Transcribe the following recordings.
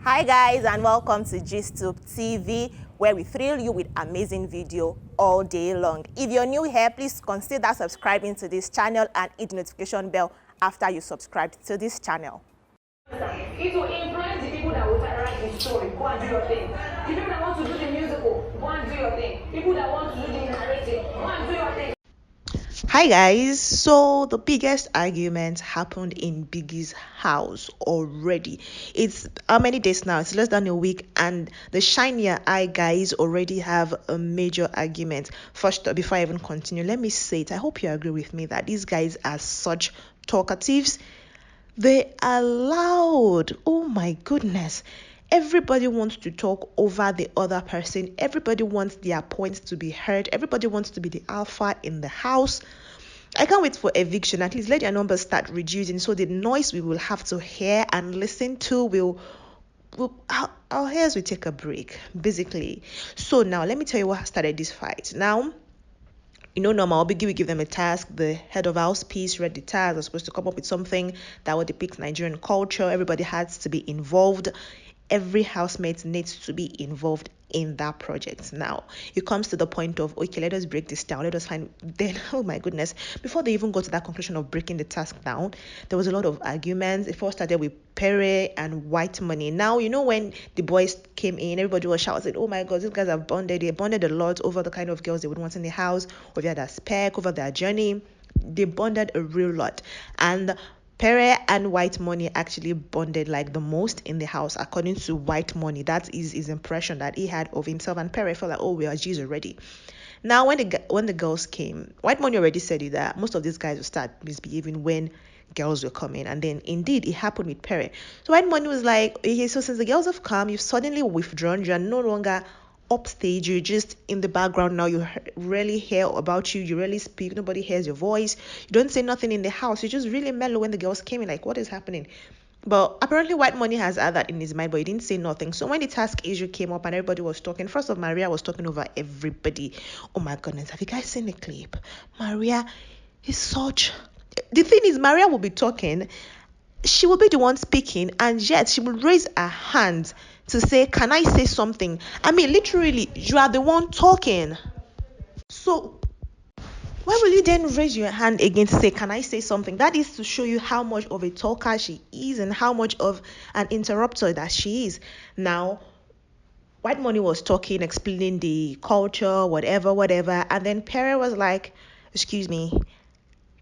Hi guys, and welcome to GISTUBE TV, where we thrill you with amazing video all day long. If you're new here, please consider subscribing to this channel and hit the notification bell after you subscribe to this channel. It will influence the people that will write the story. Go and do your thing. The people that want to do the musical, go and do your thing. People that want to do the narrative, go and do your thing. Hi guys, so the biggest argument happened in Biggie's house already. It's how many days now? It's less than a week, and the shinier eye guys already have a major argument. First, before I even continue, let me say it. I hope you agree with me that these guys are such talkatives. They are loud. Oh my goodness. Everybody wants to talk over the other person. Everybody wants their points to be heard. Everybody wants to be the alpha in the house. I can't wait for eviction. At least let your numbers start reducing, so the noise we will have to hear and listen to will our ears will take a break, basically. So now let me tell you what started this fight. Now, normal, Biggie will give them a task. The head of house piece read the task. They're supposed to come up with something that would depict Nigerian culture. Everybody has to be involved. Every housemate needs to be involved in that project. Now, it comes to the point of, okay, let us break this down. Let us find, then, oh my goodness, before they even got to that conclusion of breaking the task down, there was a lot of arguments. It first started with Pere and White Money. Now, when the boys came in, everybody was shouting, oh my God, these guys have bonded. They bonded a lot over the kind of girls they would want in the house, over their spec, over their journey. They bonded a real lot. And Pere and White Money actually bonded like the most in the house, according to White Money. That is his impression that he had of himself. And Pere felt like, oh, we are G's already. Now, when the girls came, White Money already said it, that most of these guys will start misbehaving when girls will come in. And then, indeed, it happened with Pere. So White Money was like, okay, so since the girls have come, you've suddenly withdrawn. You are no longer upstage, you're just in the background now. You rarely hear about you. You rarely speak. Nobody hears your voice. You don't say nothing in the house. You're just really mellow. When the girls came in, like, what is happening? But apparently White Money has had that in his mind, but he didn't say nothing. So when the task issue came up and everybody was talking, first of all, Maria was talking over everybody. Oh my goodness, have you guys seen the clip? Maria is such... The thing is, Maria will be talking, she will be the one speaking, and yet she will raise her hand to say, can I say something? I mean, literally, you are the one talking. So why will you then raise your hand again to say, can I say something? That is to show you how much of a talker she is and how much of an interrupter that she is. Now, White Money was talking, explaining the culture, whatever, and then Pere was like, excuse me,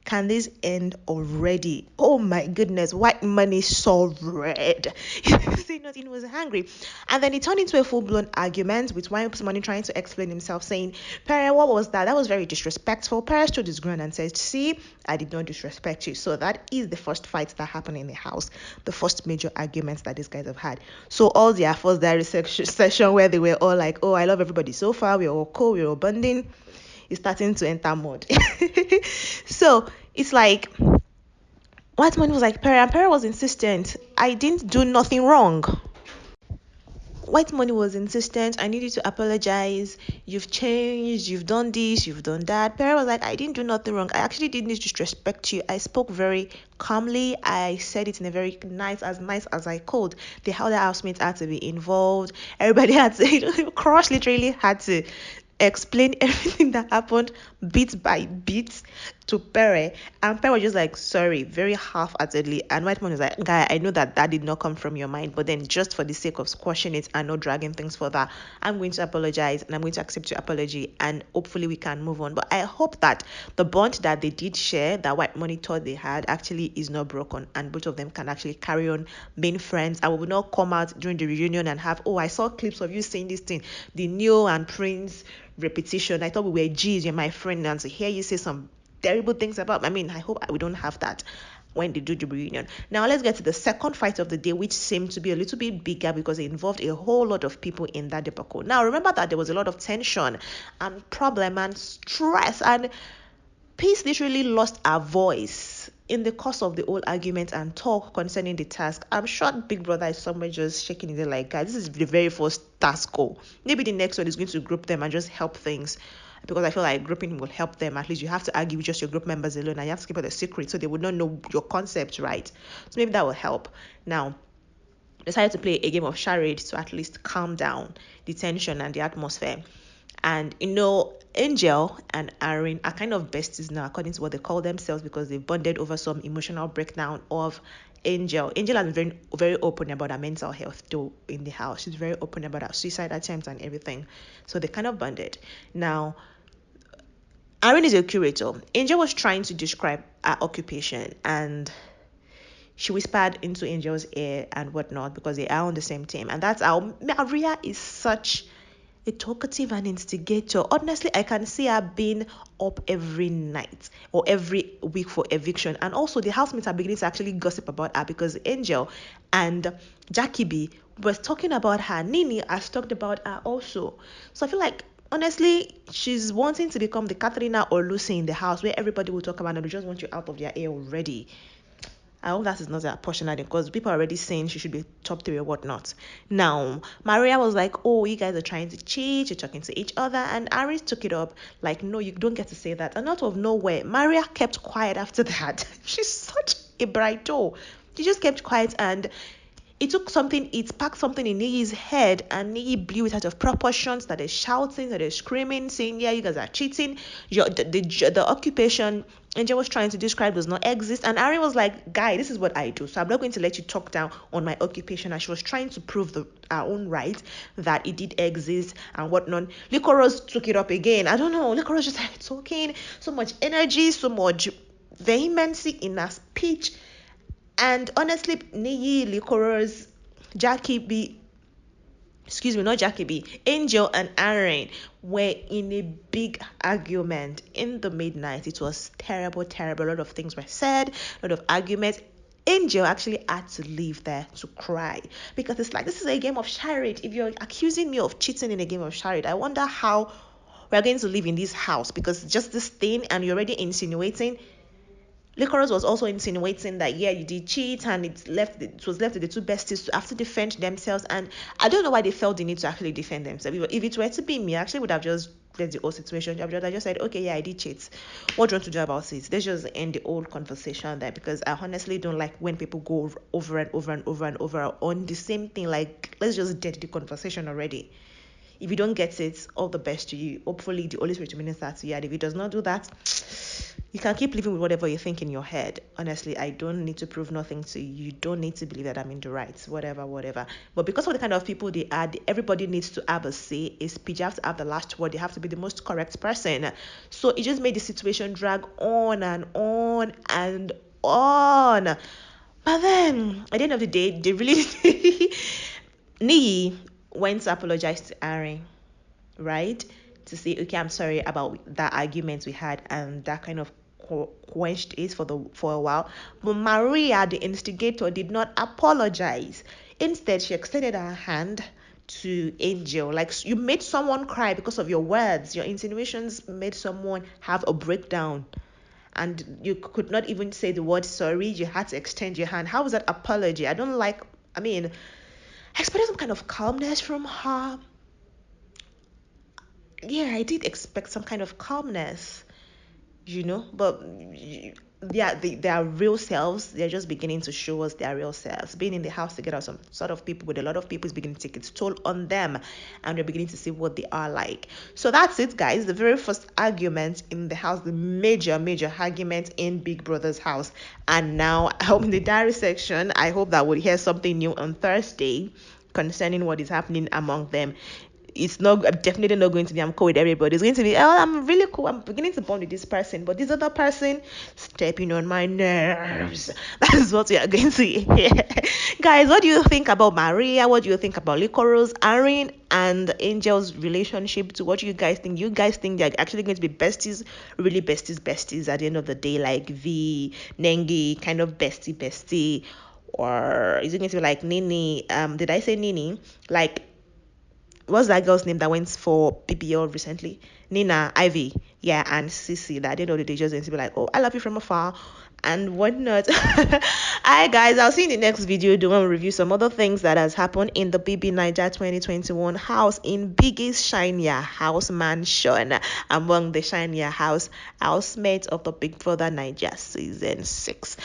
can this end already? Oh my goodness, White Money saw red. He didn't say nothing, he was angry. And then it turned into a full-blown argument with White Money trying to explain himself, saying, Pere, what was that? That was very disrespectful. Pere stood his ground and said, see, I did not disrespect you. So that is the first fight that happened in the house, the first major arguments that these guys have had. So all their first diary session where they were all like, oh, I love everybody so far, we're all cool, we're all bonding, is starting to enter mode. So it's like White Money was like, Pere, and Pere was insistent, I didn't do nothing wrong. White Money was insistent, I need you to apologize, you've changed, you've done this, you've done that. Pere was like, I didn't do nothing wrong, I actually didn't disrespect you, I spoke very calmly, I said it in a very nice as I could. The other housemates had to be involved, everybody had to, Crush literally had to explain everything that happened bit by bit to Pere, and Pere was just like, sorry, very half-heartedly. And White Man was like, guy, I know that did not come from your mind, but then just for the sake of squashing it and not dragging things further, I'm going to apologize and I'm going to accept your apology, and hopefully we can move on. But I hope that the bond that they did share, that White Money thought they had, actually is not broken, and both of them can actually carry on being friends. I will not come out during the reunion and have, oh, I saw clips of you saying this thing, the Neo and Prince repetition, I thought we were G's, you're my friend, and to hear you say some terrible things about me. I mean, I hope we don't have that when they do the reunion. Now let's get to the second fight of the day, which seemed to be a little bit bigger because it involved a whole lot of people in that debacle. Now remember that there was a lot of tension and problem and stress, and Peace literally lost her voice in the course of the whole argument and talk concerning the task. I'm sure Big Brother is somewhere just shaking his head like, guys, this is the very first task goal. Maybe the next one is going to group them and just help things, because I feel like grouping will help them. At least you have to argue with just your group members alone, and you have to keep it a secret so they would not know your concept, right? So maybe that will help. Now, decided to play a game of charade to at least calm down the tension and the atmosphere. And Angel and Arin are kind of besties now, according to what they call themselves, because they've bonded over some emotional breakdown of Angel. Angel has been very, very open about her mental health, though, in the house. She's very open about her suicide attempts and everything. So they kind of bonded. Now, Arin is a curator. Angel was trying to describe her occupation, and she whispered into Angel's ear and whatnot because they are on the same team. And that's how Maria is such a talkative and instigator. Honestly, I can see her being up every night or every week for eviction. And also, the housemates are beginning to actually gossip about her because Angel and Jackie B was talking about her. Nini has talked about her also. So I feel like, honestly, she's wanting to become the Katrina or Lucy in the house where everybody will talk about and they just want you out of their ear already. I hope that is not a portion of it because people are already saying she should be top three or whatnot. Now, Maria was like, oh, you guys are trying to cheat, you're talking to each other. And Aris took it up like, no, you don't get to say that. And out of nowhere, Maria kept quiet after that. She's such a bright doll. She just kept quiet and it sparked something in Niyi's head, and Niyi blew it out of proportion, started shouting, started screaming, saying, yeah, you guys are cheating. The occupation Angel was trying to describe does not exist. And Ari was like, guy, this is what I do, so I'm not going to let you talk down on my occupation. And she was trying to prove our own right that it did exist and whatnot. Liquorose took it up again. I don't know, Liquorose just started talking, so much energy, so much vehemency in her speech. And honestly, Niyi, Liquorose, Jackie B, excuse me, not Jackie B, Angel and Arin were in a big argument in the midnight. It was terrible, terrible. A lot of things were said, a lot of arguments. Angel actually had to leave there to cry because it's like, this is a game of charade. If you're accusing me of cheating in a game of charade, I wonder how we're going to live in this house, because just this thing and you're already insinuating. Liquorose was also insinuating that, yeah, you did cheat, and it was left with the two besties to have to defend themselves. And I don't know why they felt the need to actually defend themselves. If it were to be me, I actually would have just left the whole situation. I just said, okay, yeah, I did cheat. What do you want to do about it? Let's just end the old conversation there, because I honestly don't like when people go over and over and over and over on the same thing. Like, let's just dead the conversation already. If you don't get it, all the best to you. Hopefully, the Holy Spirit will minister to you. And if it does not do that, you can keep living with whatever you think in your head. Honestly, I don't need to prove nothing to you. You don't need to believe that I'm in the right. Whatever. But because of the kind of people they are, everybody needs to have a say, a speech. You have to have the last word. They have to be the most correct person. So it just made the situation drag on and on and on. But then, at the end of the day, they really... Nii went to apologize to Arin, right? To say, okay, I'm sorry about that argument we had, and that kind of quenched it for a while. But Maria, the instigator, did not apologize. Instead, she extended her hand to Angel. Like, you made someone cry because of your words. Your insinuations made someone have a breakdown. And you could not even say the word sorry. You had to extend your hand. How was that apology? I expected some kind of calmness from her. Yeah, I did expect some kind of calmness, but their real selves, they're just beginning to show us their real selves. Being in the house together, some sort of people with a lot of people is beginning to take its toll on them, and we're beginning to see what they are like. So that's it, guys. The very first argument in the house, the major argument in Big Brother's house. And now, in the diary section, I hope that we'll hear something new on Thursday concerning what is happening among them. It's not definitely not going to be I'm cool with everybody. It's going to be, oh, I'm really cool, I'm beginning to bond with this person, but this other person stepping on my nerves. That is what we are going to hear. Guys, what do you think about Maria? What do you think about Liquorose, Arin, and Angel's relationship? To what you guys think? You guys think they're actually going to be besties, really besties at the end of the day, like the Nengi kind of bestie, or is it going to be like Nini? Did I say Nini? Like, what's that girl's name that went for PPL recently? Nina, Ivy, yeah, and Sissy. That at the end of the day just going to be like, oh, I love you from afar and whatnot. Alright, guys, I'll see you in the next video. Do want to review some other things that has happened in the Bbnaija 2021 house in biggest shinier house mansion among the shinier housemates of the Big Brother Naija season 6.